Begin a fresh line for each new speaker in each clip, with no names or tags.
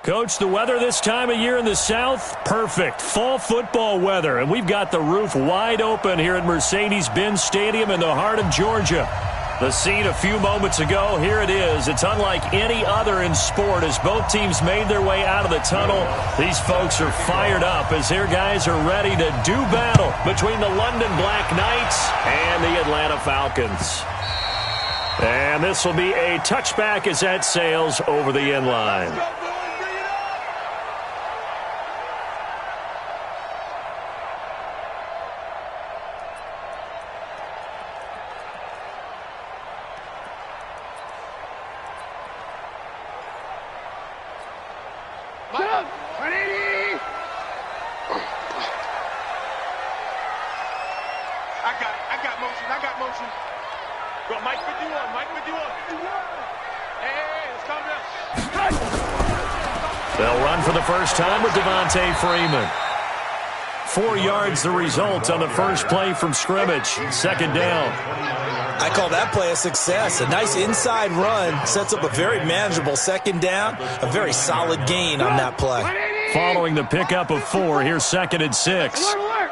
Coach, the weather this time of year in the South, perfect. Fall football weather, and we've got the roof wide open here at Mercedes-Benz Stadium in the heart of Georgia. The scene a few moments ago, here it is. It's unlike any other in sport as both teams made their way out of the tunnel. These folks are fired up as their guys are ready to do battle between the London Black Knights and the Atlanta Falcons. And this will be a touchback as that sails over the end line.
I got motion. Go, Mike 51. Hey, let's calm down.
They'll run for the first time with Devontae Freeman. 4 yards the result on the first play from scrimmage. Second down.
I call that play a success. A nice inside run sets up a very manageable second down. A very solid gain on that play.
Following the pickup of 4, here's 2nd and 6.
Alert.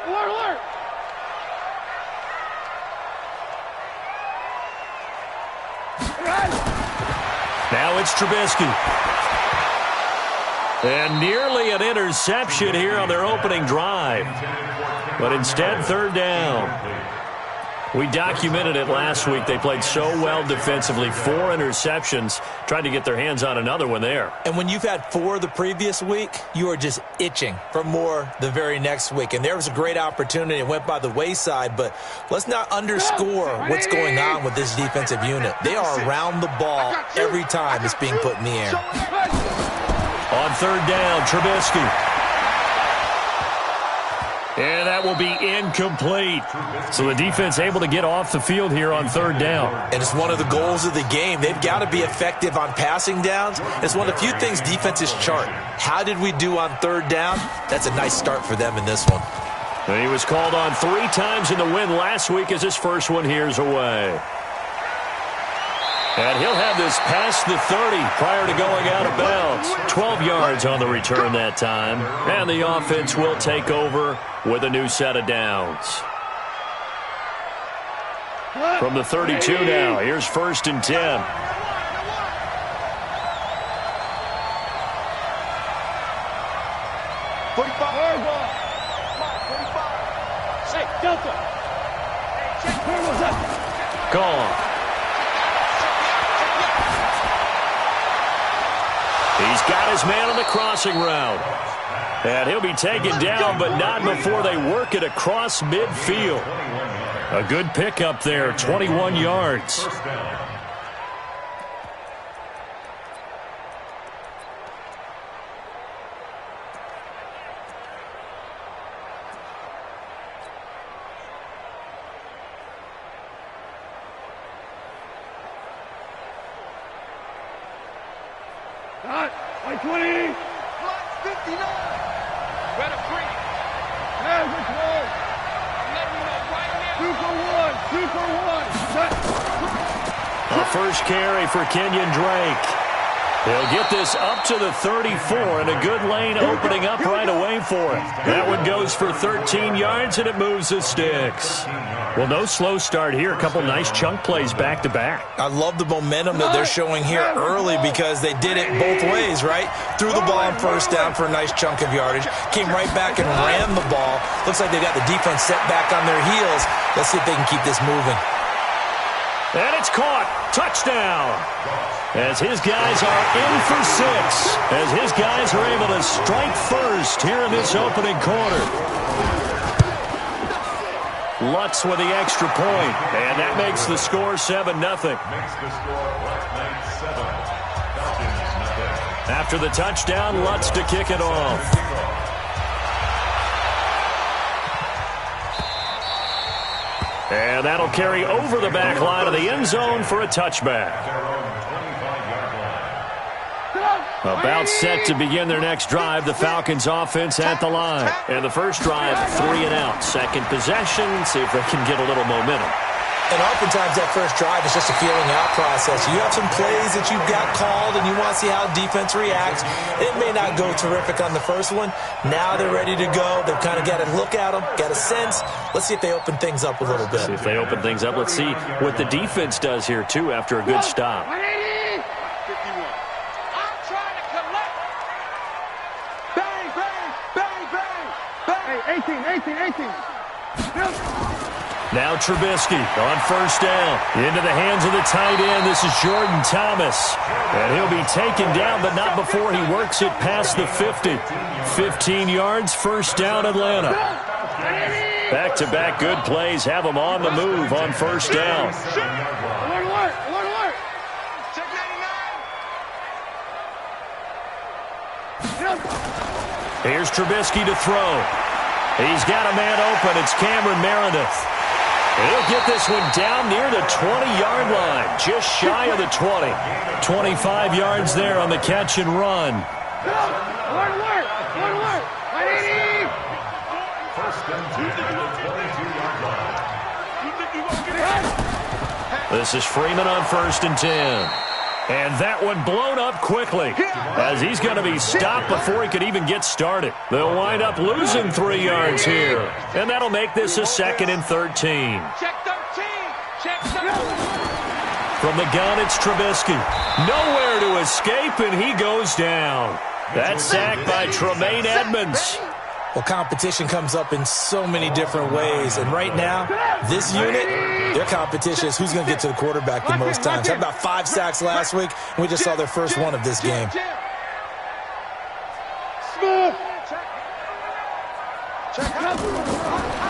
Now it's Trubisky. And nearly an interception here on their opening drive. But instead, 3rd down. We documented it last week. They played so well defensively. 4 interceptions. Tried to get their hands on another one there.
And when you've had 4 the previous week, you are just itching for more the very next week. And there was a great opportunity. It went by the wayside. But let's not underscore what's going on with this defensive unit. They are around the ball every time it's being put in the air.
On 3rd down, Trubisky. And that will be incomplete. So the defense able to get off the field here on 3rd down.
And it's one of the goals of the game. They've got to be effective on passing downs. It's one of the few things defenses chart. How did we do on 3rd down? That's a nice start for them in this one.
And he was called on 3 times in the win last week as his first one here's away. And he'll have this past the 30 prior to going out of bounds. 12 yards on the return that time. And the offense will take over with a new set of downs. From the 32 now, here's 1st and 10. Gone. He's got his man on the crossing route. And he'll be taken down, but not before they work it across midfield. A good pickup there, 21 yards.
Like 20. 59. Better free. There's a close. Let me know right now. 2 for 1.
A first carry for Kenyon Drake. He'll get this up to the 34, and a good lane opening up right away for him. That one goes for 13 yards, and it moves the sticks. Well, no slow start here. A couple nice chunk plays back-to-back.
I love the momentum that they're showing here early because they did it both ways, right? Threw the ball on 1st down for a nice chunk of yardage. Came right back and ran the ball. Looks like they got the defense set back on their heels. Let's see if they can keep this moving.
And it's caught. Touchdown. As his guys are in for 6. As his guys are able to strike first here in this opening quarter. Lutz with the extra point, and that makes the score 7-0. After the touchdown, Lutz to kick it off. And that'll carry over the back line of the end zone for a touchback. About set to begin their next drive, the Falcons offense at the line. And the first drive, 3 and out. Second possession, see if they can get a little momentum.
And oftentimes that first drive is just a feeling out process. You have some plays that you've got called and you want to see how defense reacts. It may not go terrific on the first one. Now they're ready to go. They've kind of got a look at them, got a sense. Let's see if they open things up a little bit.
See if they open things up. Let's see what the defense does here, too, after a good stop.
51.
I'm trying to collect.
Bang, bang, bang, bang, bang. Hey, 18.
Now Trubisky on first down. Into the hands of the tight end. This is Jordan Thomas. And he'll be taken down, but not before he works it past the 50. 15 yards, first down Atlanta. Back-to-back good plays have them on the move on first down.
Alert.
Check 99.
Here's Trubisky to throw. He's got a man open. It's Cameron Meredith. He'll get this one down near the 20-yard line, just shy of the 20. 25 yards there on the catch and run.
Alert. 180.
First and 10 at the 22-yard line.
This is Freeman on first and 10. And that one blown up quickly as he's going to be stopped before he could even get started. They'll wind up losing 3 yards here. And that'll make this a second and 13.
Check 13. Check 13.
From the gun, it's Trubisky. Nowhere to escape, and he goes down. That's sacked by Tremaine Edmonds.
Well, competition comes up in so many different ways. And right now, this unit, their competition is who's going to get to the quarterback the most times. Had about 5 sacks last week, and we just saw their first one of this game.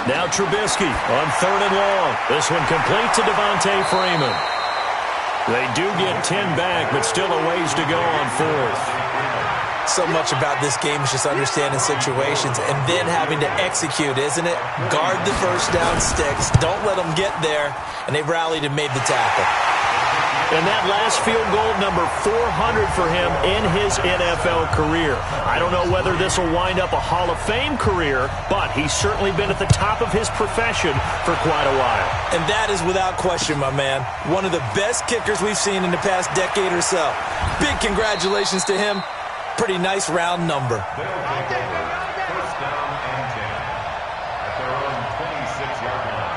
Now Trubisky on third and long. This one complete to Devontae Freeman. They do get 10 back, but still a ways to go on fourth.
So much about this game is just understanding situations and then having to execute, isn't it? Guard the first down sticks. Don't let them get there. And they rallied and made the tackle.
And that last field goal, number 400 for him in his NFL career. I don't know whether this will wind up a Hall of Fame career, but he's certainly been at the top of his profession for quite a while.
And that is without question, my man. One of the best kickers we've seen in the past decade or so. Big congratulations to him. Pretty nice round number.
First down and 10 at their own 26-yard line.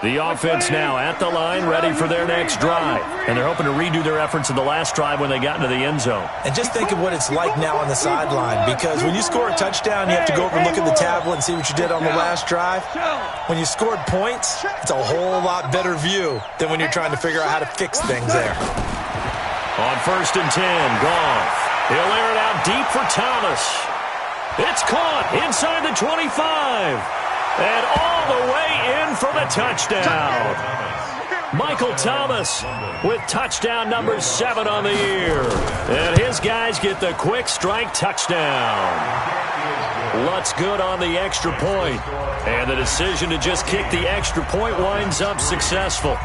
The offense now at the line, ready for their next drive. And they're hoping to redo their efforts in the last drive when they got into the end zone.
And just think of what it's like now on the sideline, because when you score a touchdown, you have to go over and look at the tablet and see what you did on the last drive. When you scored points, it's a whole lot better view than when you're trying to figure out how to fix things there.
On first and 10, Goff. He'll air it out deep for Thomas. It's caught inside the 25. And all the way in for the touchdown. Michael Thomas with touchdown number 7 on the year. And his guys get the quick strike touchdown. Lutz good on the extra point. And the decision to just kick the extra point winds up successful.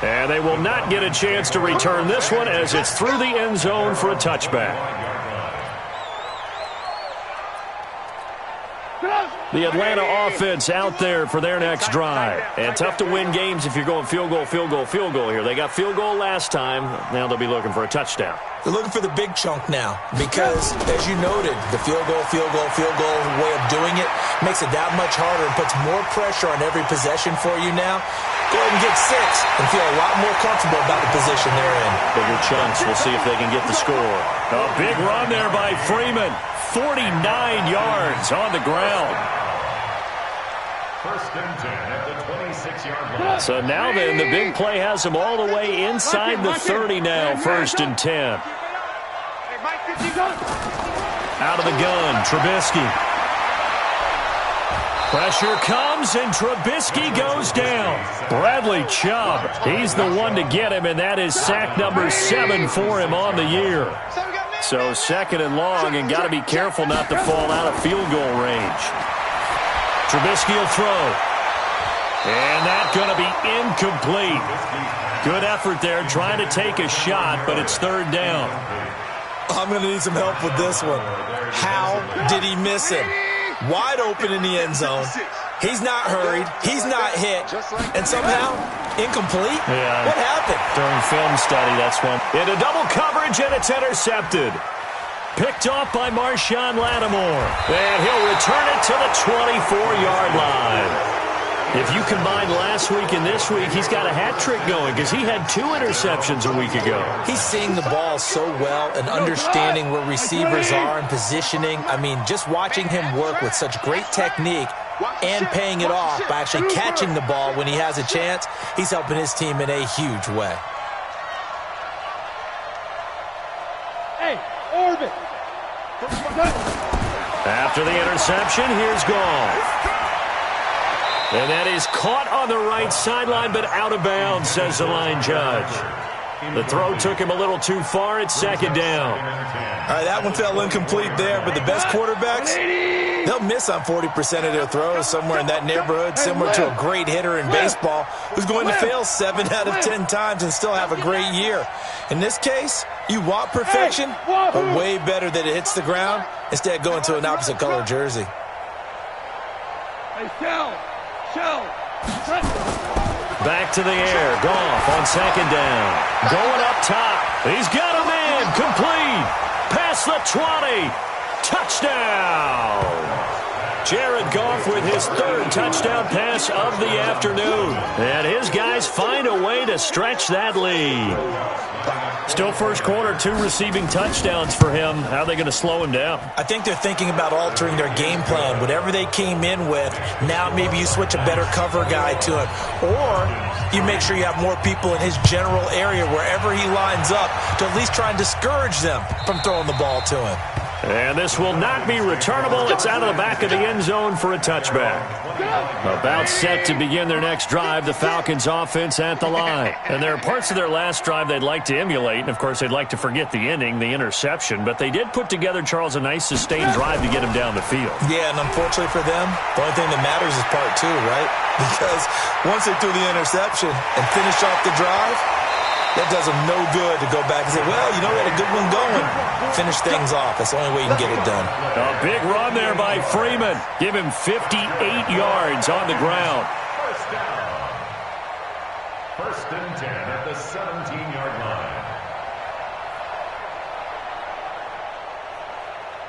And they will not get a chance to return this one as it's through the end zone for a touchback. The Atlanta offense out there for their next drive. And tough to win games if you're going field goal here. They got field goal last time. Now they'll be looking for a touchdown.
They're looking for the big chunk now because, as you noted, the field goal way of doing it makes it that much harder and puts more pressure on every possession for you now. Go ahead and get 6 and feel a lot more comfortable about the position they're in.
Bigger chunks. We'll see if they can get the score. A big run there by Freeman. 49 yards on the ground.
First and 10 at the 26-yard line.
So now then, the big play has them all the way inside the 30 now, first and 10. Out of the gun, Trubisky. Pressure comes, and Trubisky goes down. Bradley Chubb, he's the one to get him, and that is sack number 7 for him on the year. So second and long, and got to be careful not to fall out of field goal range. Trubisky will throw. And that's going to be incomplete. Good effort there, trying to take a shot, but it's third down.
I'm going to need some help with this one. How did he miss him? Wide open in the end zone. He's not hurried. He's not hit. And somehow, incomplete?
Yeah.
What happened?
During film study, that's one. Into double coverage, and it's intercepted. Picked off by Marshawn Lattimore. And he'll return it to the 24-yard line. If you combine last week and this week, he's got a hat trick going because he had 2 interceptions a week ago.
He's seeing the ball so well and understanding where receivers are and positioning. I mean, just watching him work with such great technique and paying it off by actually catching the ball when he has a chance, he's helping his team in a huge way.
Hey, orbit.
After the interception, here's Goff. And that is caught on the right sideline, but out of bounds, says the line judge. The throw took him a little too far. It's second down.
All right, that one fell incomplete there, but the best quarterbacks, they'll miss on 40% of their throws, somewhere in that neighborhood, similar to a great hitter in baseball who's going to fail 7 out of 10 times and still have a great year. In this case, you want perfection, but way better that it hits the ground instead of going to an opposite color jersey.
Hey,
Back to the air. Goff on second down. Going up top. He's got a man. Complete. Past the 20. Touchdown. Jared Goff with his 3rd touchdown pass of the afternoon. And his guys find a way to stretch that lead. Still first quarter, 2 receiving touchdowns for him. How are they going to slow him down?
I think they're thinking about altering their game plan. Whatever they came in with, now maybe you switch a better cover guy to it. Or you make sure you have more people in his general area wherever he lines up to at least try and discourage them from throwing the ball to him.
And this will not be returnable. It's out of the back of the end zone for a touchback. About set to begin their next drive, the Falcons offense at the line. And there are parts of their last drive they'd like to emulate. And, of course, they'd like to forget the inning, the interception. But they did put together, Charles, a nice sustained drive to get him down the field.
Yeah, and unfortunately for them, the only thing that matters is part 2, right? Because once they threw the interception and finished off the drive, that does them no good to go back and say, well, you know, we had a good one going. Finish things off. That's the only way you can get it done.
A big run there by Freeman. Give him 58 yards on the ground.
First down. 1st and 10 at the 17-yard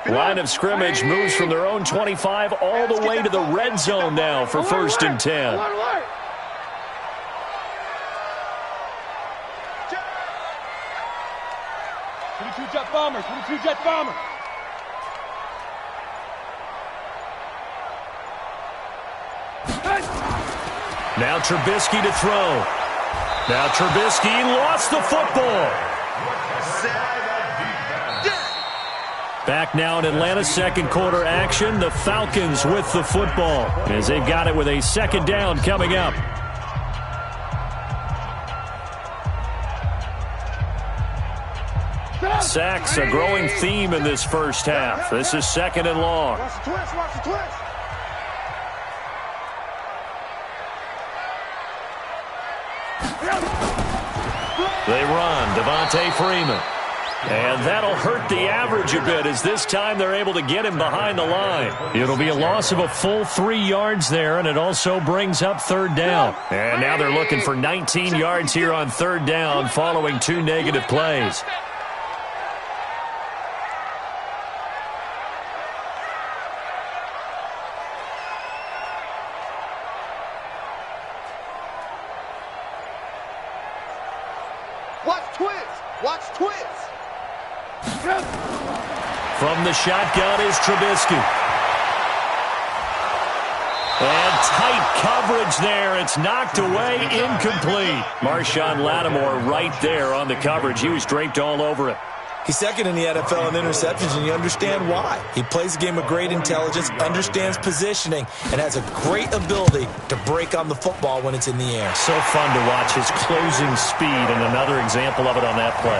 line.
Line of scrimmage moves from their own 25 all the way to the red zone now for 1st and 10.
22 jet bombers, 22 jet bombers.
Now Trubisky to throw. Now Trubisky lost the football. Back now in Atlanta's second quarter action. The Falcons with the football as they've got it with a second down coming up. Sacks, a growing theme in this first half. This is 2nd and long.
Watch the twist, watch the twist.
They run. Devontae Freeman. And that'll hurt the average a bit as this time they're able to get him behind the line. It'll be a loss of a full 3 yards there, and it also brings up 3rd down. And now they're looking for 19 yards here on 3rd down following 2 negative plays.
Watch twist, watch twist.
From the shotgun is Trubisky. And tight coverage there. It's knocked away, incomplete. Marshawn Lattimore right there on the coverage. He was draped all over it.
He's 2nd in the NFL in interceptions, and you understand why. He plays a game of great intelligence, understands positioning, and has a great ability to break on the football when it's in the air.
So fun to watch his closing speed, and another example of it on that play.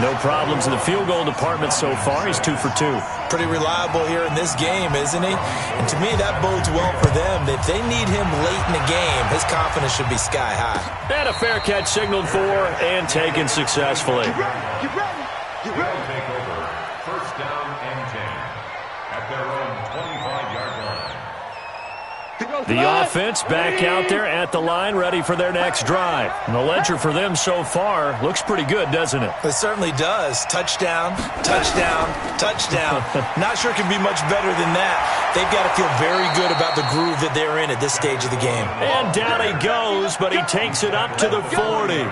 No problems in the field goal department so far. He's 2 for 2.
Pretty reliable here in this game, isn't he? And to me, that bodes well for them. If they need him late in the game, his confidence should be sky high.
And a fair catch signaled for and taken successfully.
Get ready. Get ready. They'll take over. First down and 10 at their own 25-yard line.
The offense back out there at the line, ready for their next drive. And the ledger for them so far looks pretty good, doesn't it?
It certainly does. Touchdown, touchdown, touchdown. Not sure it can be much better than that. They've got to feel very good about the groove that they're in at this stage of the game.
And down he goes, but he takes it up to the 40.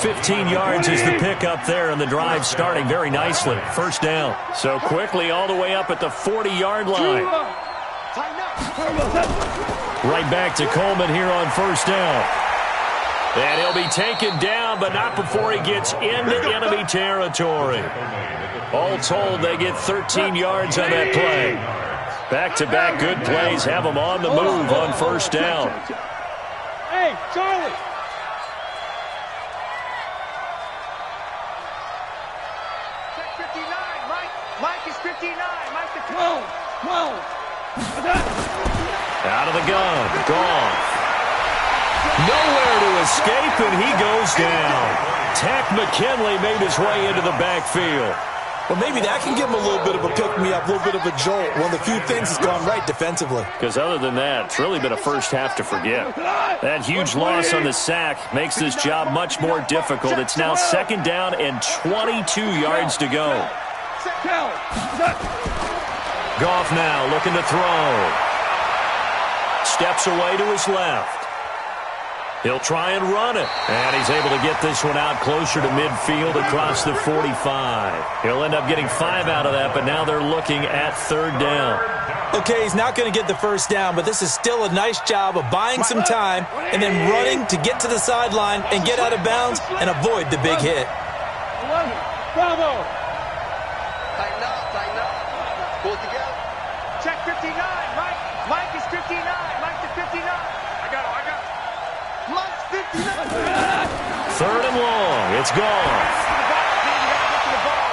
15 yards is the pick up there, and the drive starting very nicely. First down. So quickly all the way up at the 40-yard line. Right back to Coleman here on first down. And he'll be taken down, but not before he gets into enemy territory. All told, they get 13 yards on that play. Back-to-back good plays have them on the move on first down.
Hey, Charlie.
Check 59. Mike is 59. Mike the
12.
Out of the gun, Goff. Nowhere to escape, and he goes down. Tack McKinley made his way into the backfield.
Well, maybe that can give him a little bit of a pick-me-up, a little bit of a jolt. One of the few things that's gone right defensively.
Because other than that, it's really been a first half to forget. That huge loss on the sack makes this job much more difficult. It's now second down and 22 yards to go. Goff now looking to throw. Steps away to his left. He'll try and run it. And he's able to get this one out closer to midfield across the 45. He'll end up getting 5 out of that, but now they're looking at third down.
Okay, he's not going to get the first down, but this is still a nice job of buying some time and then running to get to the sideline and get out of bounds and avoid the big hit.
Bravo.
Tighten up. Pull it together. Check 59. Mike is 59. Mike to 59. I got it. Mike's 59.
Third and long. It's gone.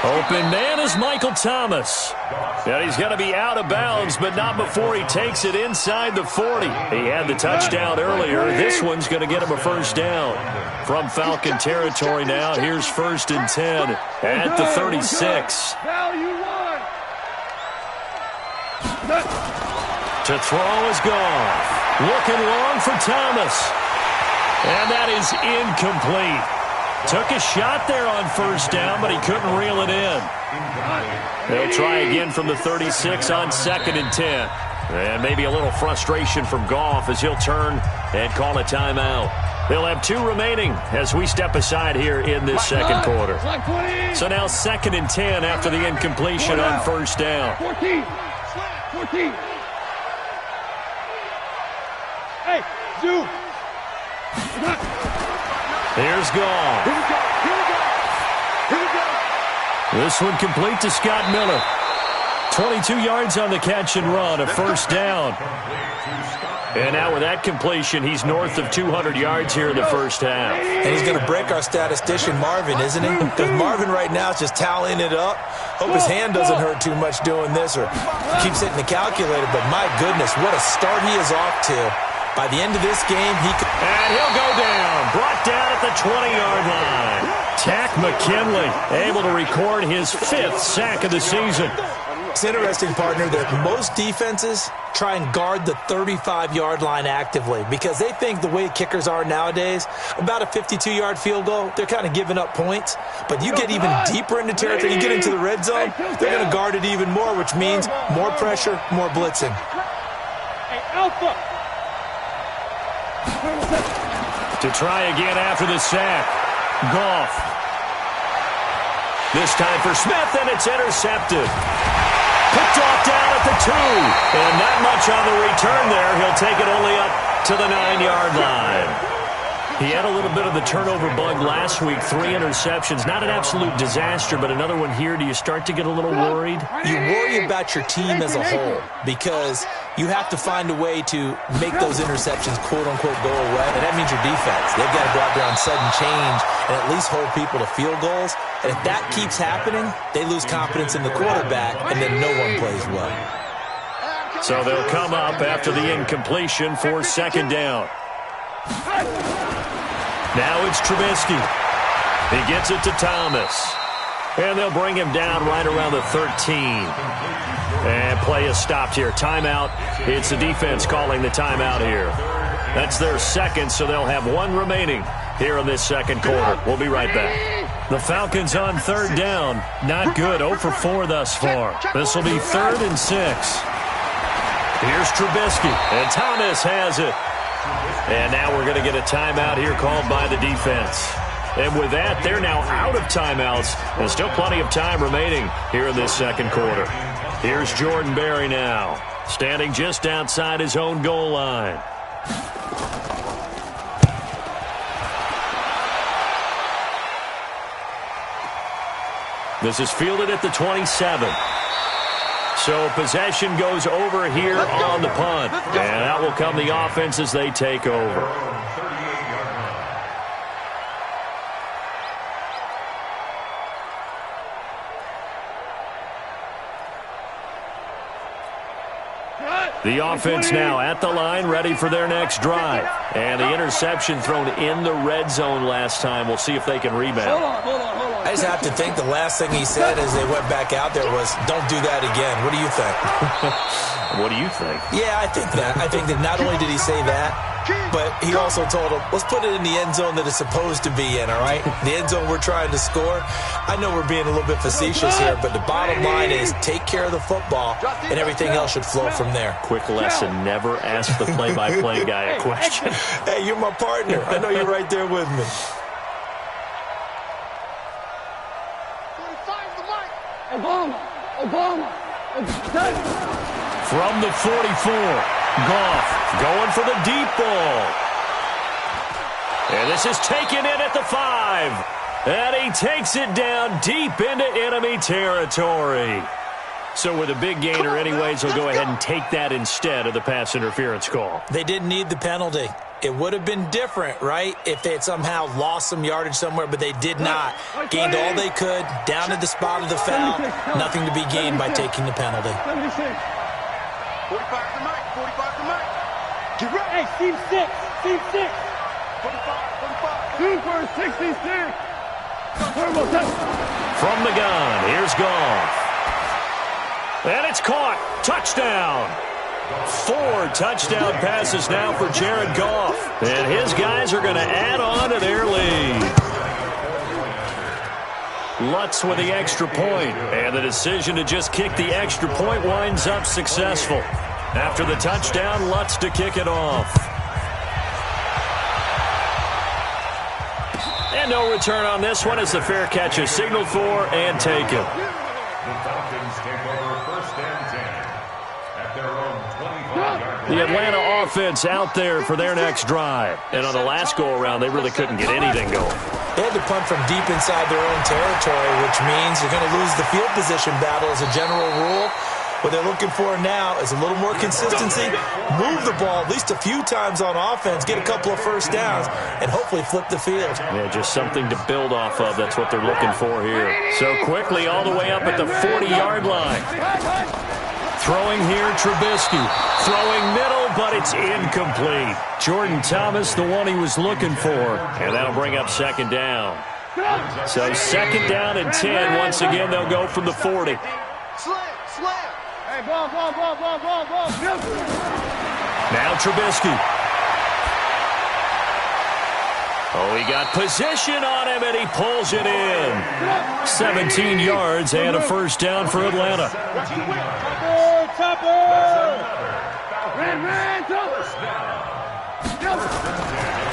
Open man is Michael Thomas. And he's going to be out of bounds, but not before he takes it inside the 40. He had the touchdown earlier. This one's going to get him a first down. From Falcon territory now, here's first and 10 at the 36. To throw is Goff. Looking long for Thomas. And that is incomplete. Took a shot there on first down, but he couldn't reel it in. They'll try again from the 36 on second and 10. And maybe a little frustration from Goff as he'll turn and call a timeout. They'll have 2 remaining as we step aside here in this second quarter. So now second and 10 after the incompletion on first down.
14. Hey, Zoo.
Here's Goff.
Here we go.
This one complete to Scott Miller. 22 yards on the catch and run, a first down. And now with that completion, he's north of 200 yards here in the first half.
And he's going to break our statistician Marvin, isn't he? Because Marvin right now is just tallying it up. Hope his hand doesn't hurt too much doing this or keeps hitting the calculator. But my goodness, what a start he is off to. By the end of this game, he could...
And he'll go down. Brought down at the 20-yard line. Tack McKinley able to record his 5th sack of the season.
It's interesting, partner, that most defenses try and guard the 35-yard line actively because they think the way kickers are nowadays, about a 52-yard field goal, they're kind of giving up points. But you get even deeper into territory, you get into the red zone, they're going to guard it even more, which means more pressure, more blitzing.
Hey, Alpha.
To try again after the sack. Goff. This time for Smith, and it's intercepted. Picked off down at the 2. And not much on the return there. He'll take it only up to the 9-yard line. He had a little bit of the turnover bug last week, 3 interceptions. Not an absolute disaster, but another one here. Do you start to get a little worried?
You worry about your team as a whole because you have to find a way to make those interceptions, quote-unquote, go away. And that means your defense. They've got to go out there on sudden change and at least hold people to field goals. And if that keeps happening, they lose confidence in the quarterback, and then no one plays well.
So they'll come up after the incompletion for second down. Now it's Trubisky. He gets it to Thomas. And they'll bring him down right around the 13. And play is stopped here. Timeout. It's the defense calling the timeout here. That's their second, so they'll have one remaining here in this second quarter. We'll be right back. The Falcons on third down. Not good. 0 for 4 thus far. This will be 3rd and 6. Here's Trubisky. And Thomas has it. And now we're going to get a timeout here called by the defense. And with that, they're now out of timeouts. And still plenty of time remaining here in this second quarter. Here's Jordan Berry now, standing just outside his own goal line. This is fielded at the 27. So possession goes over here on the punt. And out will come the offense as they take over. The offense now at the line, ready for their next drive. And the interception thrown in the red zone last time. We'll see if they can rebound.
Hold on.
I just have to think the last thing he said as they went back out there was, don't do that again. What do you think?
What do you think?
Yeah, I think that. I think that not only did he say that, but he also told him, let's put it in the end zone that it's supposed to be in, all right? The end zone we're trying to score. I know we're being a little bit facetious here, but the bottom line is take care of the football, and everything else should flow from there.
Quick lesson, never ask the play-by-play guy a question.
Hey, you're my partner. I know you're right there with me.
Obama.
From the 44, Goff going for the deep ball. And this is taken in at the 5. And he takes it down deep into enemy territory. So with a big gainer anyways, he'll go ahead and take that instead of the pass interference call.
They didn't need the penalty. It would have been different, right, if they had somehow lost some yardage somewhere, but they did not. Gained all they could, down to the spot of the foul. Nothing to be gained by taking the penalty.
45 to Mike. 45 to Mike. Get ready.
Hey, Steve 6.
45.
Super 66.
From the gun, here's Goff. And it's caught. Touchdown. 4 touchdown passes now for Jared Goff. And his guys are going to add on to their lead. Lutz with the extra point. And the decision to just kick the extra point winds up successful. After the touchdown, Lutz to kick it off. And no return on this one as the fair catch is signaled for and taken.
The Falcons take over 1st and 10 at their own 25-yard line.
The Atlanta offense out there for their next drive. And on the last go-around, they really couldn't get anything going.
They had to punt from deep inside their own territory, which means you're going to lose the field position battle as a general rule. What they're looking for now is a little more consistency, move the ball at least a few times on offense, get a couple of first downs, and hopefully flip the field.
Yeah, just something to build off of. That's what they're looking for here. So quickly all the way up at the 40-yard line. Throwing here, Trubisky. Throwing middle, but it's incomplete. Jordan Thomas, the one he was looking for. And that'll bring up second down. So second down and 10. Once again, they'll go from the 40.
Slam.
Hey, ball.
Now Trubisky. Oh, he got position on him, and he pulls it in. 17 yards and a first down for Atlanta.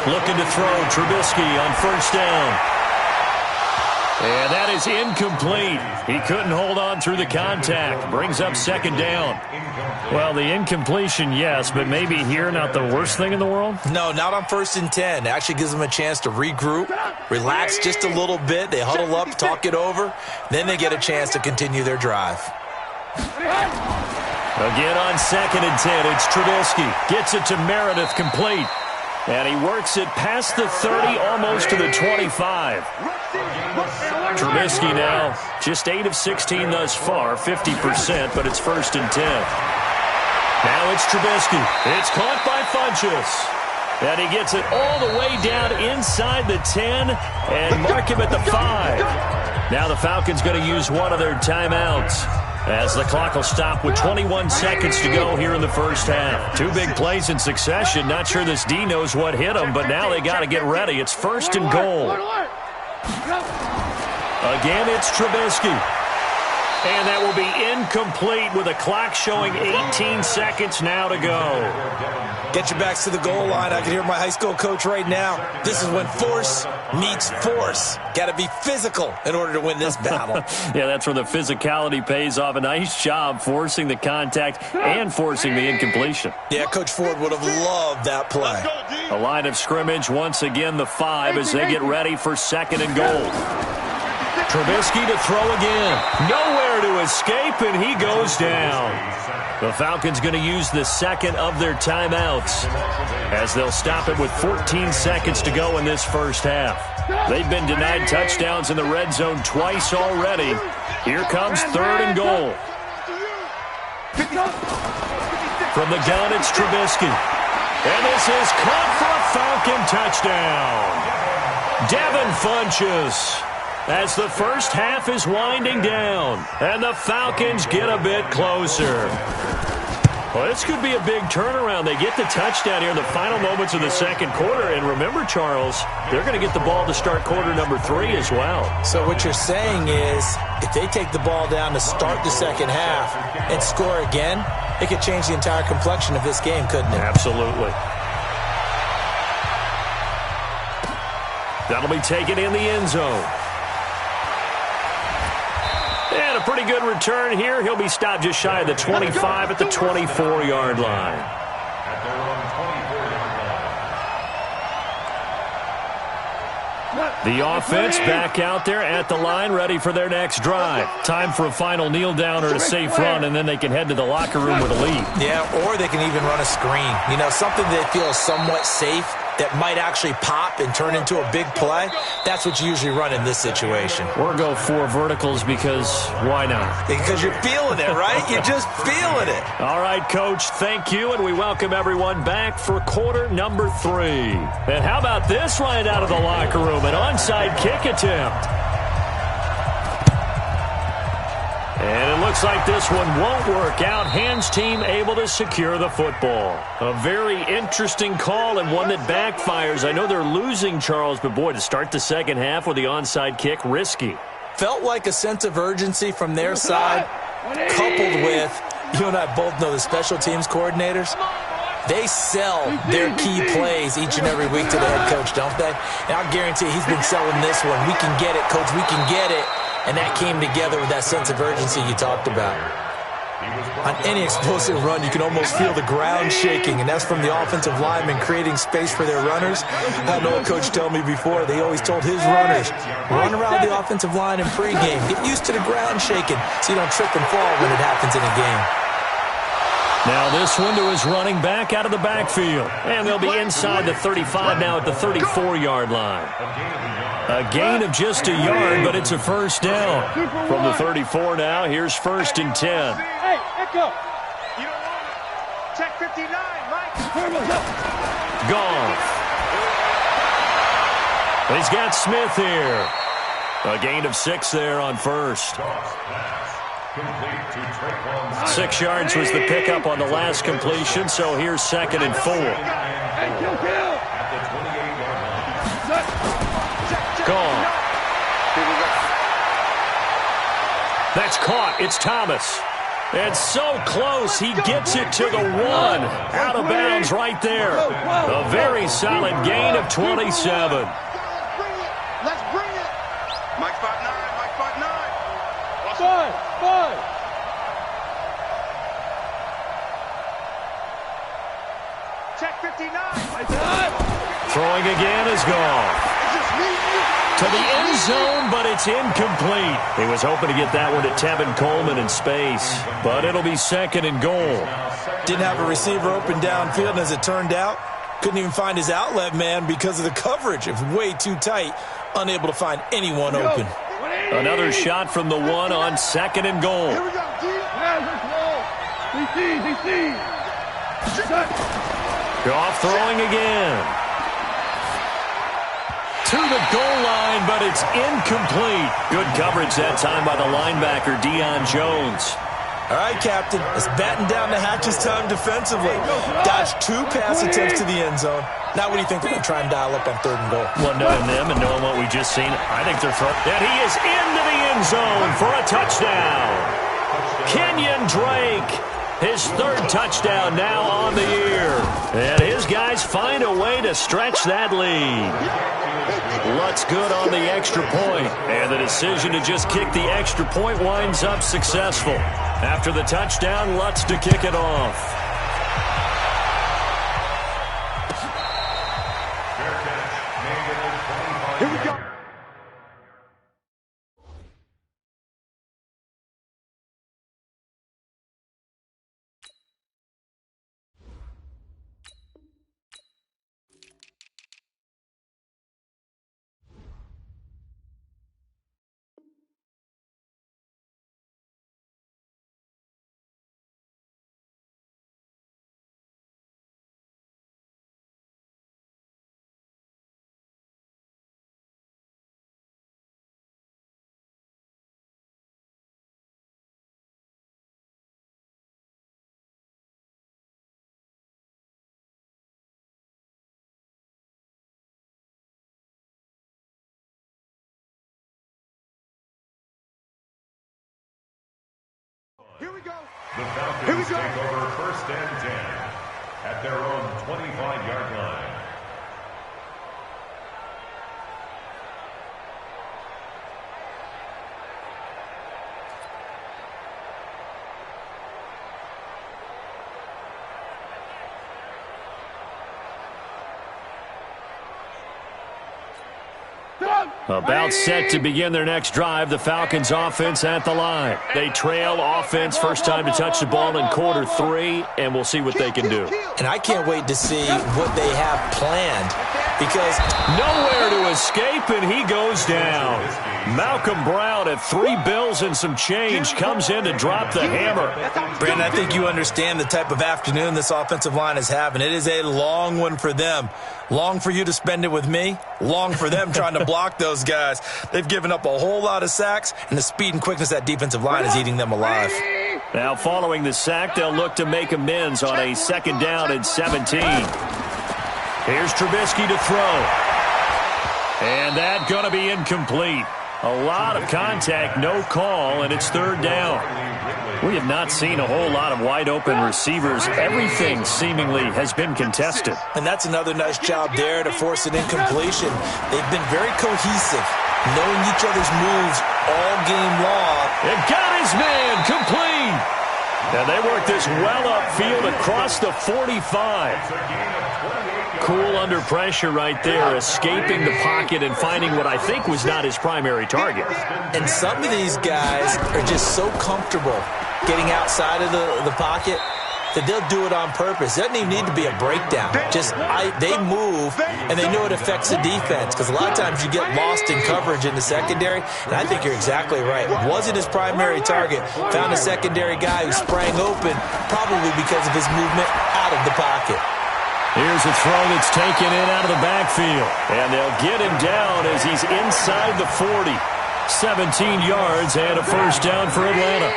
Looking to throw Trubisky on first down. And that is is incomplete. He couldn't hold on through the contact. Brings up second down. Well, the incompletion, yes, but maybe here not the worst thing in the world?
No, not on 1st and 10. It actually gives them a chance to regroup, relax just a little bit. They huddle up, talk it over. Then they get a chance to continue their drive.
Again on 2nd and 10, it's Trubisky. Gets it to Meredith, complete. And he works it past the 30, almost to the 25. Trubisky now, just 8 of 16 thus far, 50%, but it's 1st and 10. Now it's Trubisky. It's caught by Funchess. And he gets it all the way down inside the 10 and mark him at the 5. Now the Falcons going to use one of their timeouts, as the clock will stop with 21 seconds to go here in the first half. 2 big plays in succession. Not sure this D knows what hit them, but now they got to get ready. It's 1st and goal. Again, it's Trubisky. And that will be incomplete with a clock showing 18 seconds now to go.
Get your backs to the goal line. I can hear my high school coach right now. This is when force meets force. Got to be physical in order to win this battle.
Yeah, that's where the physicality pays off. A nice job forcing the contact and forcing the incompletion.
Yeah, Coach Ford would have loved that play.
A line of scrimmage, once again the 5 as they get ready for 2nd and goal. Trubisky to throw again. Nowhere to escape, and he goes down. The Falcons going to use the 2nd of their timeouts, as they'll stop it with 14 seconds to go in this first half. They've been denied touchdowns in the red zone twice already. Here comes 3rd and goal. From the gun, it's Trubisky. And this is caught for a Falcon touchdown. Devin Funchess. As the first half is winding down, and the Falcons get a bit closer. Well, this could be a big turnaround. They get the touchdown here in the final moments of the second quarter. And remember, Charles, they're going to get the ball to start quarter number 3 as well. So
what you're saying is, if they take the ball down to start the second half and score again, it could change the entire complexion of this game, couldn't it?
Absolutely. That'll be taken in the end zone. And a pretty good return here. He'll be stopped just shy of the 25 at the 24-yard line. The offense back out there at the line, ready for their next drive. Time for a final kneel down or a safe run, and then they can head to the locker room with a lead. Yeah, or they can even run a screen. You know, something they feel is somewhat safe that might actually pop and turn into a big play. That's what you usually run in this situation. Or go 4 verticals because why not? Because you're feeling it, right? You're just feeling it. All right, Coach, thank you, and we welcome everyone back for quarter number 3. And how about this right out of the locker room? An onside kick attempt. And it looks like this one won't work out. Hands team able to secure the football. A very interesting call and one that backfires. I know they're losing, Charles, but boy, to start the second half with the onside kick, risky. Felt like a sense of urgency from their side, coupled with, you and I both know the special teams coordinators. They sell their key plays each and every week to the head coach, don't they? And I'll guarantee he's been selling this one. We can get it, Coach. We can get it. And that came together with that sense of urgency you talked about. On any explosive run, you can almost feel the ground shaking, and that's from the offensive linemen creating space for their runners. I know a coach told me before, they always told his runners, run around the offensive line in pregame. Get used to the ground shaking so you don't trip and fall when it happens in a game. Now this one to his running back out of the backfield. And they'll be inside the 35 now at the 34-yard line. A gain of just a yard, but it's a first down. From the 34 now, here's 1st and 10.
Hey, Echo. You don't want it. Check 59, Mike.
Gone. He's got Smith here. A gain of 6 there on first. 6 yards was the pickup on the last completion, so here's 2nd and 4. Gone. That's caught. It's Thomas. And so close, he gets it to the 1. Out of bounds right there. A very solid gain of 27.
Let's bring it. Mike 5'9", Mike 5'9". 5.
Check 59.
Throwing again is gone. To the end zone, but it's incomplete. He was hoping to get that one to Tevin Coleman in space, but it'll be 2nd and goal.
Didn't have a receiver open downfield, and as it turned out, couldn't even find his outlet man because of the coverage. It was way too tight, unable to find anyone open.
Another shot from the 1 on 2nd and goal.
Here we go, D. DC.
Goff throwing again. To the goal line, but it's incomplete. Good coverage that time by the linebacker, Deion Jones.
All right, Captain, it's batten down the hatches time defensively. Dodged 2 pass attempts to the end zone. Now what do you think they're going to try and dial up on 3rd and goal?
Well, knowing them and knowing what we just seen, I think they're throwing. And he is into the end zone for a touchdown. Kenyon Drake, his 3rd touchdown now on the year. And his guys find a way to stretch that lead. Lutz good on the extra point, and the decision to just kick the extra point winds up successful. After the touchdown, Lutz to kick it off.
Here we go. Here we go.
The Falcons take over 1st and 10 at their own 25-yard line.
About set to begin their next drive, the Falcons offense at the line. They trail offense first time to touch the ball in quarter 3, and we'll see what they can do.
And I can't wait to see what they have planned because
nowhere to escape, and he goes down. Malcolm Brown at 3 bills and some change comes in to drop the hammer.
Brandon, I think you understand the type of afternoon this offensive line is having. It is a long one for them. Long for you to spend it with me. Long for them trying to block those guys. They've given up a whole lot of sacks, and the speed and quickness of that defensive line is eating them alive.
Now following the sack, they'll look to make amends on a 2nd down and 17. Here's Trubisky to throw. And that's going to be incomplete. A lot of contact, no call, and it's 3rd down. We have not seen a whole lot of wide-open receivers. Everything seemingly has been contested.
And that's another nice job there to force an incompletion. They've been very cohesive, knowing each other's moves all game long.
It got his man complete. And they work this well upfield across the 45. Cool under pressure right there, escaping the pocket and finding what I think was not his primary target.
And some of these guys are just so comfortable getting outside of the pocket that they'll do it on purpose. It doesn't even need to be a breakdown. They move, and they know it affects the defense because a lot of times you get lost in coverage in the secondary, and I think you're exactly right. Wasn't his primary target. Found a secondary guy who sprang open, probably because of his movement out of the pocket.
Here's a throw that's taken in out of the backfield, and they'll get him down as he's inside the 40. 17 yards and a 1st down for Atlanta.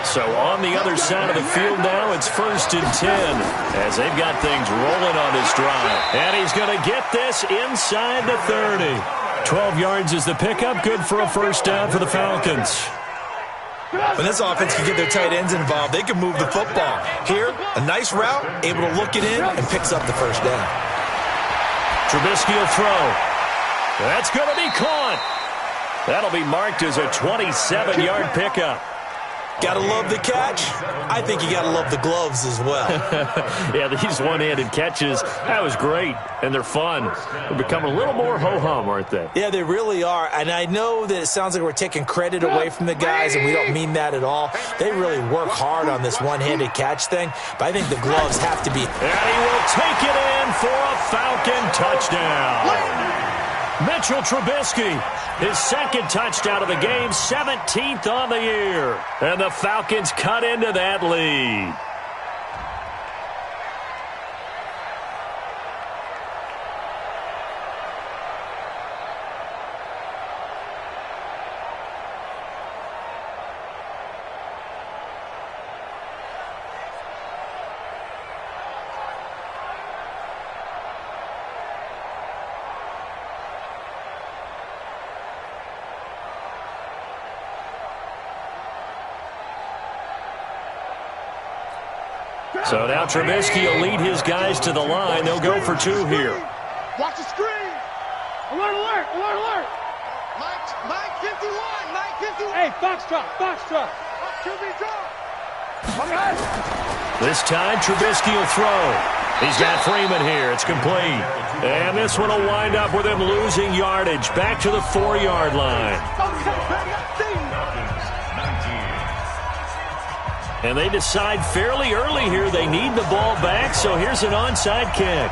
So on the other side of the field now, it's 1st and 10 as they've got things rolling on this drive. And he's going to get this inside the 30. 12 yards is the pickup, good for a 1st down for the Falcons.
When this offense can get their tight ends involved, they can move the football. Here, a nice route, able to look it in, and picks up the 1st down.
Trubisky will throw. That's going to be caught. That'll be marked as a 27-yard pickup.
Got to love the catch. I think you got to love the gloves as well.
Yeah, these one-handed catches, that was great, and they're fun. They're becoming a little more ho-hum, aren't they?
Yeah, they really are, and I know that it sounds like we're taking credit away from the guys, and we don't mean that at all. They really work hard on this one-handed catch thing, but I think the gloves have to be.
And he will take it in for a Falcon touchdown. Mitchell Trubisky, his second touchdown of the game, 17th on the year. And the Falcons cut into that lead. So now Trubisky will lead his guys to the line. They'll go for two here.
Watch the screen. Alert, alert, alert, alert.
Mike 51, Mike 51.
Hey, Foxtrot, Foxtrot.
This time Trubisky will throw. He's got Freeman here. It's complete. And this one will wind up with him losing yardage. Back to the 4-yard line. And they decide fairly early here they need the ball back, so here's an onside kick.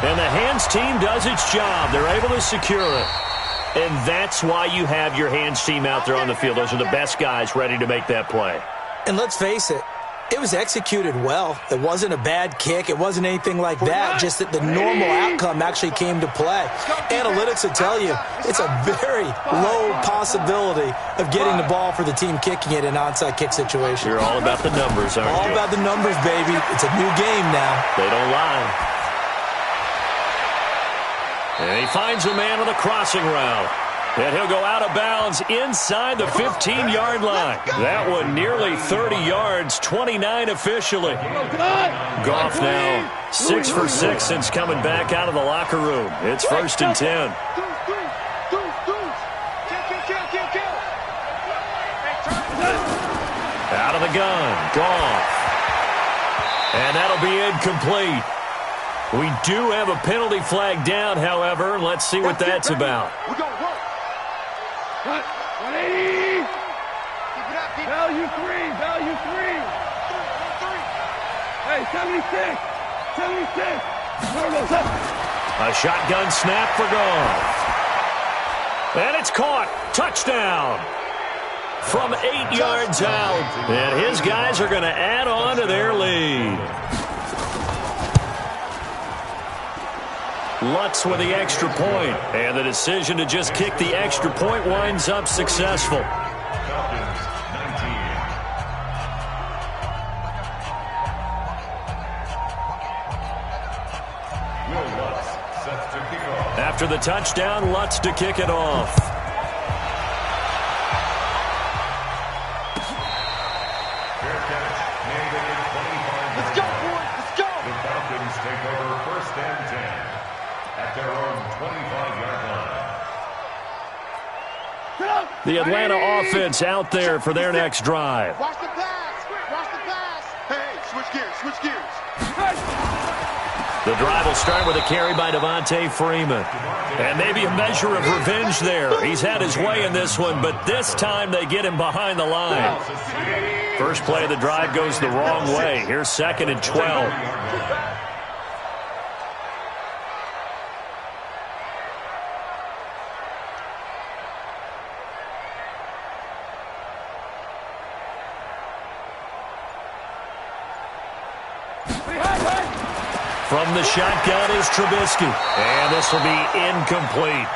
And the hands team does its job. They're able to secure it. And that's why you have your hands team out there on the field. Those are the best guys ready to make that play.
And let's face it, it was executed well. It wasn't a bad kick. It wasn't anything like that, just that the normal outcome actually came to play. Analytics will tell you it's a very low possibility of getting the ball for the team kicking it in an onside kick situation.
You're all about the numbers, aren't you?
All about the numbers, baby. It's a new game now.
They don't lie. And he finds a man on the crossing route. And he'll go out of bounds inside the 15-yard line. That one nearly 30 yards, 29 officially. Goff now 6 for 6 since coming back out of the locker room. It's 1st and 10. Out of the gun, Goff. And that'll be incomplete. We do have a penalty flag down, however. Let's see what that's about.
Cut. 180. Value 3. Value 3. Hey, 76. 76.
A shotgun snap for Goff. And it's caught. Touchdown. From 8 yards out. And his guys are going to add on to their lead. Lutz with the extra point, and the decision to just kick the extra point winds up successful. After the touchdown, Lutz to kick it off.
Let's go, boys. Let's go.
The Falcons take over 1st and 10. At their own 25-yard line.
The Atlanta offense out there for their next drive.
Watch the pass. Watch the pass. Hey, switch gears. Switch gears.
The drive will start with a carry by Devontae Freeman. And maybe a measure of revenge there. He's had his way in this one, but this time they get him behind the line. First play of the drive goes the wrong way. Here's 2nd and 12. From the shotgun is Trubisky. And this will be incomplete.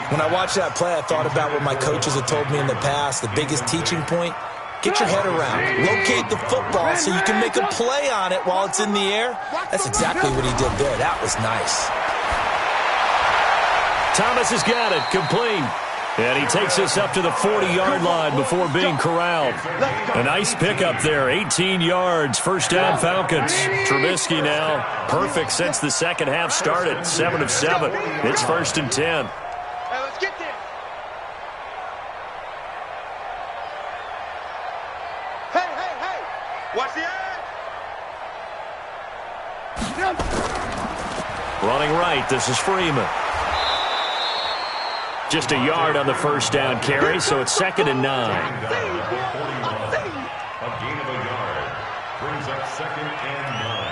When I watched that play, I thought about what my coaches had told me in the past. The biggest teaching point, get your head around. Locate the football so you can make a play on it while it's in the air. That's exactly what he did there. That was nice.
Thomas has got it. Complete. And he takes us up to the 40-yard line before being corralled. A nice pickup there, 18 yards, 1st down Falcons. Trubisky now perfect since the second half started, 7 of 7. It's 1st and 10.
Hey, let's get there. Watch the edge.
Running right, this is Freeman. Just a yard on the first down carry, so it's 2nd and 9.
A gain of a yard brings up 2nd and 9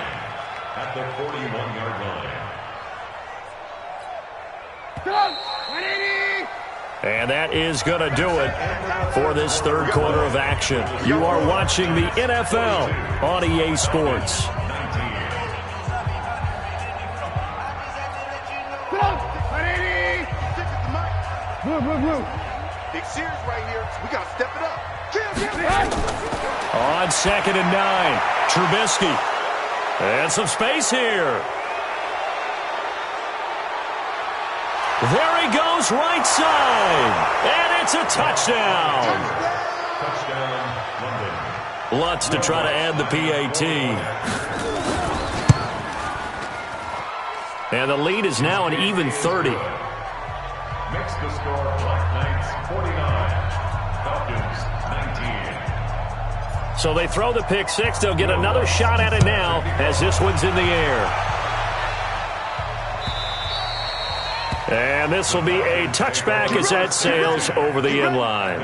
at the 41-yard line.
And that is going to do it for this third quarter of action. You are watching the NFL on EA Sports.
Big series right here. We got to step it up.
On 2nd and 9, Trubisky. And some space here. There he goes, right side. And it's a touchdown.
Touchdown, London.
Lutz to try to add the PAT. And the lead is now an even 30.
Makes the score Black Knights 49, Falcons 19.
So they throw the pick six. They'll get another shot at it now as this one's in the air. And this will be a touchback as that sails over the end line.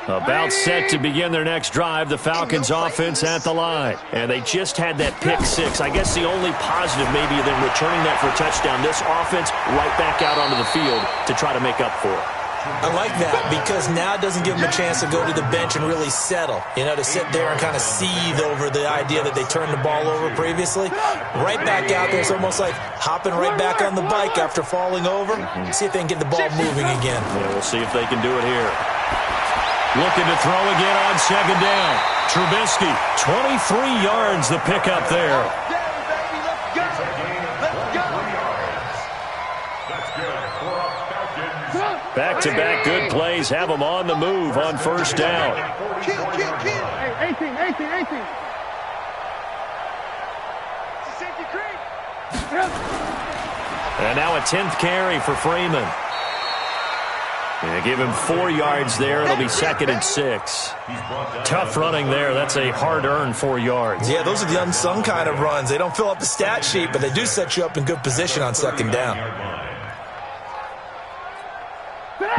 About set to begin their next drive, the Falcons offense at the line. And they just had that pick six. I guess the only positive maybe than returning that for a touchdown. This offense right back out onto the field to try to make up for it.
I like that because now it doesn't give them a chance to go to the bench and really settle, to sit there and kind of seethe over the idea that they turned the ball over previously. Right back out there, it's almost like hopping right back on the bike after falling over. See if they can get the ball moving again.
Yeah, we'll see if they can do it here. Looking to throw again on 2nd down. Trubisky, 23 yards the pickup there. Back-to-back good plays have them on the move on first down.
Kill. Hey, 18.
Safety creep.
And now a 10th carry for Freeman. And give him 4 yards there. It'll be 2nd and 6. Tough running there. That's a hard-earned 4 yards.
Yeah, those are the unsung kind of runs. They don't fill up the stat sheet, but they do set you up in good position on 2nd down.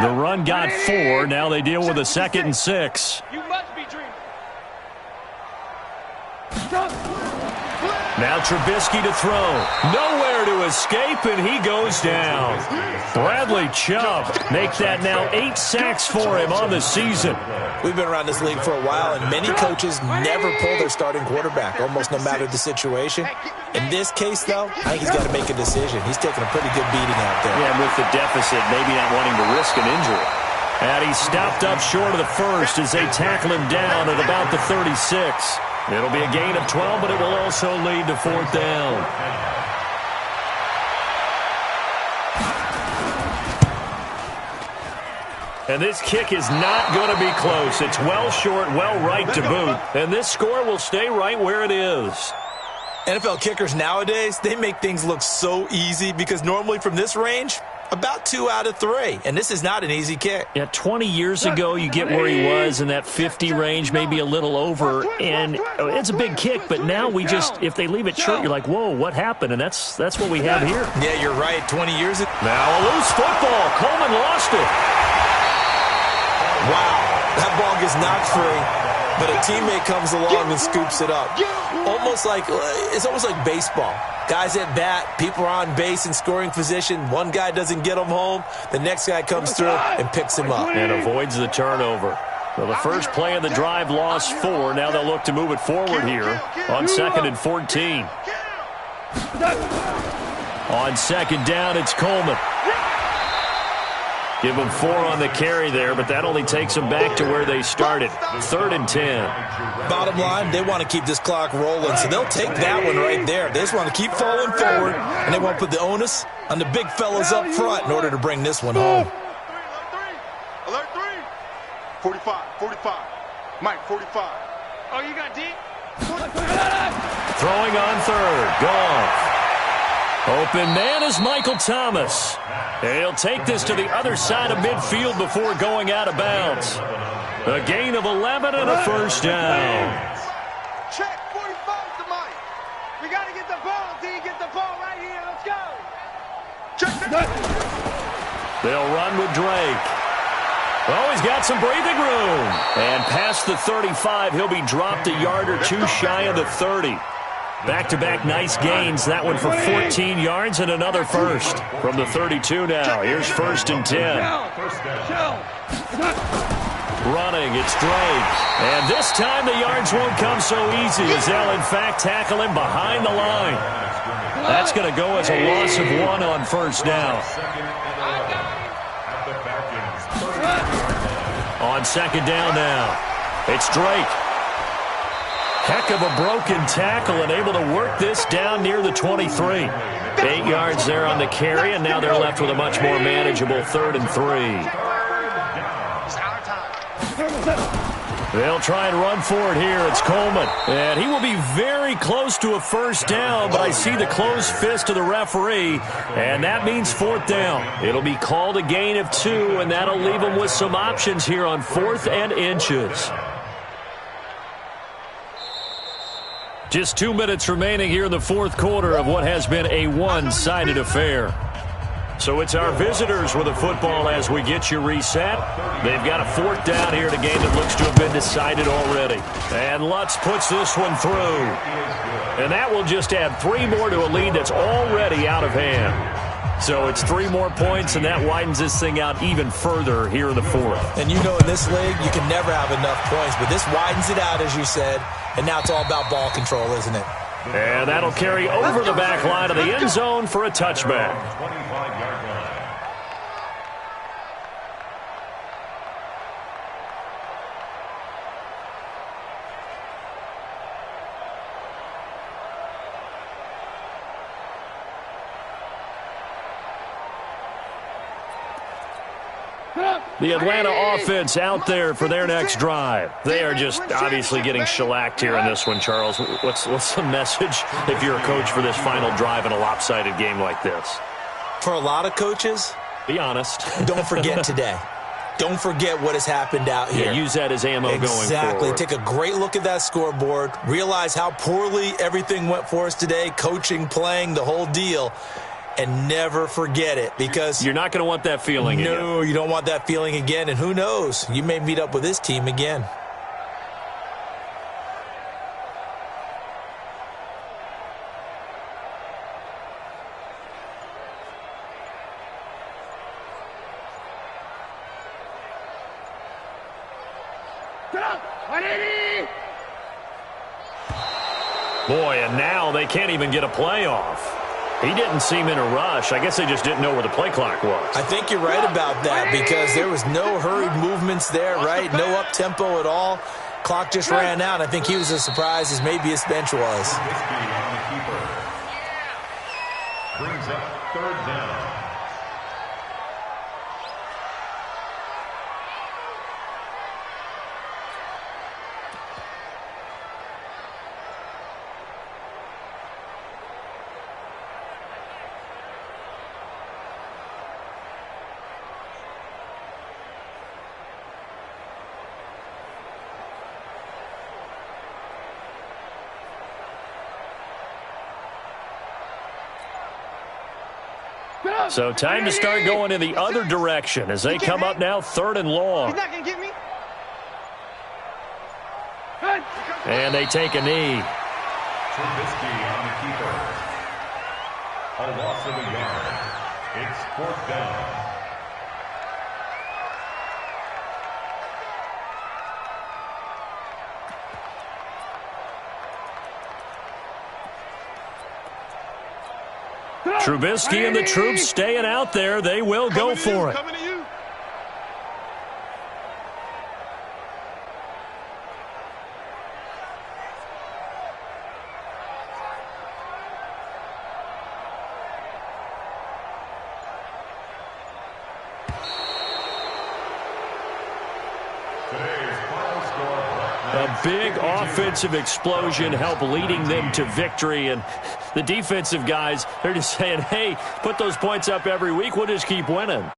The run got 4. Now they deal with a 2nd and 6.
You must be dreaming.
Now Trubisky to throw. Nowhere to escape, and he goes down. Bradley Chubb make that now 8 sacks for him on the season.
We've been around this league for a while, and many coaches never pull their starting quarterback, almost no matter the situation. In this case, though, I think he's got to make a decision. He's taking a pretty good beating out there.
Yeah, with the deficit, maybe not wanting to risk an injury. And he stopped up short of the first as they tackle him down at about the 36. It'll be a gain of 12, but it will also lead to 4th down. And this kick is not going to be close. It's well short, well right to boot. And this score will stay right where it is.
NFL kickers nowadays, they make things look so easy because normally from this range, about 2 out of 3. And this is not an easy kick.
Yeah, 20 years ago, you get where he was in that 50 range, maybe a little over. And it's a big kick, but now we just, if they leave it short, you're like, whoa, what happened? And that's what we have here.
Yeah, you're right. 20 years ago.
Now a loose football. Coleman lost it.
Wow, that ball gets knocked free, but a teammate comes along and scoops it up. It's almost like baseball. Guys at bat, people are on base in scoring position. One guy doesn't get him home. The next guy comes through and picks him up.
And avoids the turnover. Well, the first play of the drive lost 4. Now they'll look to move it forward here on 2nd and 14. On 2nd down, it's Coleman. Give them 4 on the carry there, but that only takes them back to where they started. 3rd and 10.
Bottom line, they want to keep this clock rolling, so they'll take that one right there. They just want to keep falling forward, and they want to put the onus on the big fellas up front in order to bring this one home.
Alert 3. 45. Mike, 45. Oh, you got deep?
Throwing on 3rd. Goff. Open man is Michael Thomas. He'll take this to the other side of midfield before going out of bounds. A gain of 11 and a first down.
Check 45 to Mike. We got to get the ball, D. Get the ball right here. Let's go. Check.
They'll run with Drake. Oh, he's got some breathing room. And past the 35, he'll be dropped a yard or two shy of the 30. Back-to-back nice gains. That one for 14 yards and another first. From the 32 now. Here's 1st and 10. Running, it's Drake. And this time the yards won't come so easy as they'll, in fact, tackle him behind the line. That's going to go as a loss of 1 on 1st down. On 2nd down now, it's Drake. Heck of a broken tackle and able to work this down near the 23. 8 yards there on the carry, and now they're left with a much more manageable 3rd and 3. They'll try and run for it here. It's Coleman. And he will be very close to a first down, but I see the closed fist of the referee, and that means 4th down. It'll be called a gain of 2, and that'll leave them with some options here on 4th and inches. Just 2 minutes remaining here in the 4th quarter of what has been a one-sided affair. So it's our visitors with the football as we get you reset. They've got a 4th down here in a game that looks to have been decided already. And Lutz puts this one through. And that will just add 3 more to a lead that's already out of hand. So it's 3 more points, and that widens this thing out even further here in the 4th.
And you know in this league, you can never have enough points, but this widens it out, as you said, and now it's all about ball control, isn't it?
And that'll carry over the back line of the end zone for a touchback. The Atlanta offense out there for their next drive. They are just obviously getting shellacked here in this one, Charles. What's the message if you're a coach for this final drive in a lopsided game like this?
For a lot of coaches,
be honest.
Don't forget today. Don't forget what has happened out here.
Yeah, use that as ammo going forward.
Exactly. Take a great look at that scoreboard. Realize how poorly everything went for us today. Coaching, playing, the whole deal. And never forget it, because
you're not going to want that feeling again.
No, you don't want that feeling again. And who knows? You may meet up with this team again.
Boy, and now they can't even get a play off. He didn't seem in a rush. I guess they just didn't know where the play clock was.
I think you're right about that, because there was no hurried movements there, right? No up-tempo at all. Clock just ran out. I think he was as surprised as maybe his bench was.
Brings up 3rd down.
So time to start going in the other direction as they come up now 3rd and long.
He's not going to get me.
And they take a knee.
Trubisky on the keeper. A loss of a yard. It's 4th down.
Trubisky and the troops staying out there. They will go for it. A big offensive explosion helped leading them to victory, and the defensive guys, they're just saying, hey, put those points up every week, we'll just keep winning.